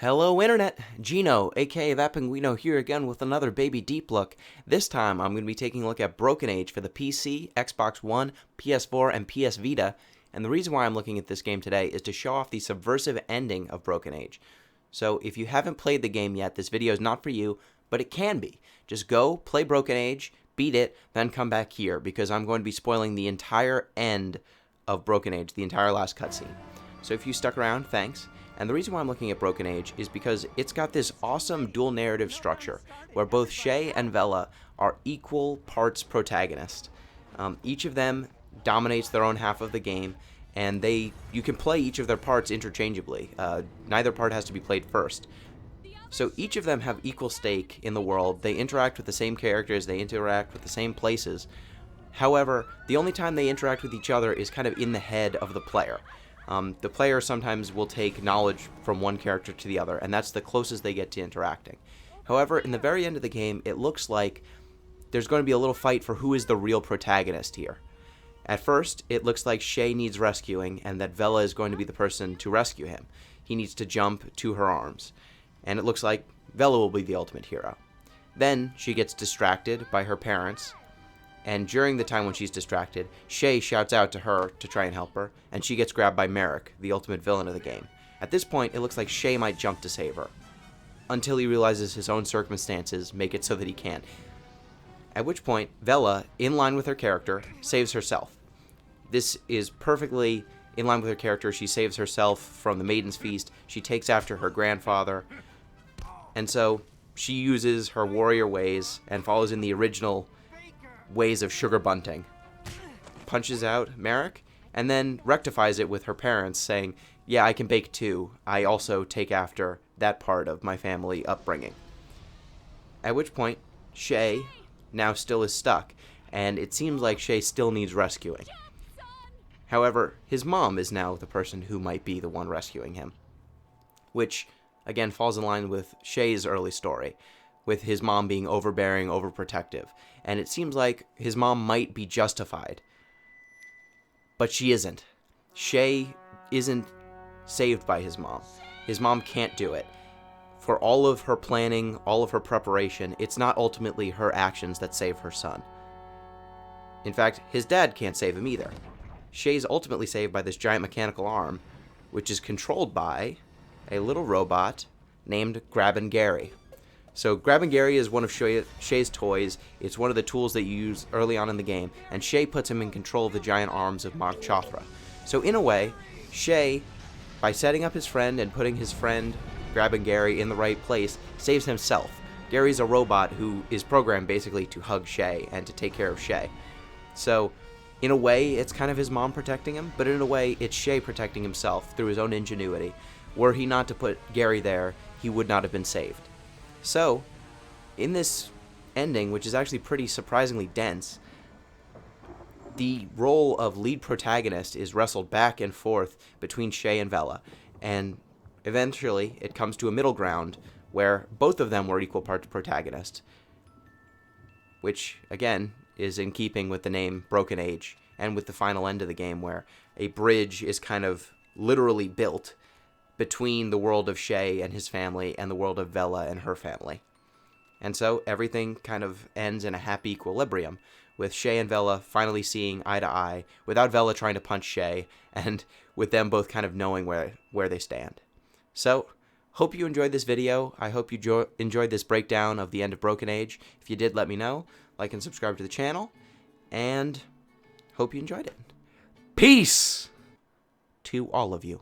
Hello Internet, Gino, aka That Pinguino here again with another baby deep look. This time I'm going to be taking a look at Broken Age for the PC, Xbox One, PS4, and PS Vita, and the reason why I'm looking at this game today is to show off the subversive ending of Broken Age. So if you haven't played the game yet, this video is not for you, but it can be. Just go, play Broken Age, beat it, then come back here, because I'm going to be spoiling the entire end of Broken Age, the entire last cutscene. So if you stuck around, thanks. And the reason why I'm looking at Broken Age is because it's got this awesome dual narrative structure where both Shay and Vela are equal parts protagonist. Each of them dominates their own half of the game, and you can play each of their parts interchangeably. Neither part has to be played first. So each of them have equal stake in the world. They interact with the same characters, they interact with the same places. However, the only time they interact with each other is kind of in the head of the player. The player sometimes will take knowledge from one character to the other, and that's the closest they get to interacting. However, in the very end of the game, it looks like there's going to be a little fight for who is the real protagonist here. At first, it looks like Shay needs rescuing, and that Vela is going to be the person to rescue him. He needs to jump to her arms, and it looks like Vela will be the ultimate hero. Then, she gets distracted by her parents, and during the time when she's distracted, Shay shouts out to her to try and help her, and she gets grabbed by Merrick, the ultimate villain of the game. At this point, it looks like Shay might jump to save her, until he realizes his own circumstances make it so that he can't. At which point, Vela, in line with her character, saves herself. This is perfectly in line with her character. She saves herself from the Maiden's Feast. She takes after her grandfather, and so she uses her warrior ways and follows in the original ways of sugar bunting, punches out Merrick, and then rectifies it with her parents, saying, yeah, I can bake too. I also take after that part of my family upbringing. At which point, Shay now still is stuck, and it seems like Shay still needs rescuing. However, his mom is now the person who might be the one rescuing him, which, again, falls in line with Shay's early story, with his mom being overbearing, overprotective. And it seems like his mom might be justified. But she isn't. Shay isn't saved by his mom. His mom can't do it. For all of her planning, all of her preparation, it's not ultimately her actions that save her son. In fact, his dad can't save him either. Shay's ultimately saved by this giant mechanical arm, which is controlled by a little robot named Grabbin' Gary. So Grabbin' Gary is one of Shay's toys. It's one of the tools that you use early on in the game, and Shay puts him in control of the giant arms of Mach Chothra. So in a way, Shay, by setting up his friend and putting his friend Grabbin' Gary in the right place, saves himself. Gary's a robot who is programmed basically to hug Shay and to take care of Shay. So in a way, it's kind of his mom protecting him, but in a way, it's Shay protecting himself through his own ingenuity. Were he not to put Gary there, he would not have been saved. So, in this ending, which is actually pretty surprisingly dense, the role of lead protagonist is wrestled back and forth between Shay and Vela, and eventually it comes to a middle ground where both of them were equal parts protagonist, which, again, is in keeping with the name Broken Age, and with the final end of the game where a bridge is kind of literally built between the world of Shay and his family and the world of Vela and her family. And so everything kind of ends in a happy equilibrium, with Shay and Vela finally seeing eye to eye, without Vela trying to punch Shay, and with them both kind of knowing where they stand. So, hope you enjoyed this video. I hope you enjoyed this breakdown of the end of Broken Age. If you did, let me know. Like and subscribe to the channel, and hope you enjoyed it. Peace to all of you.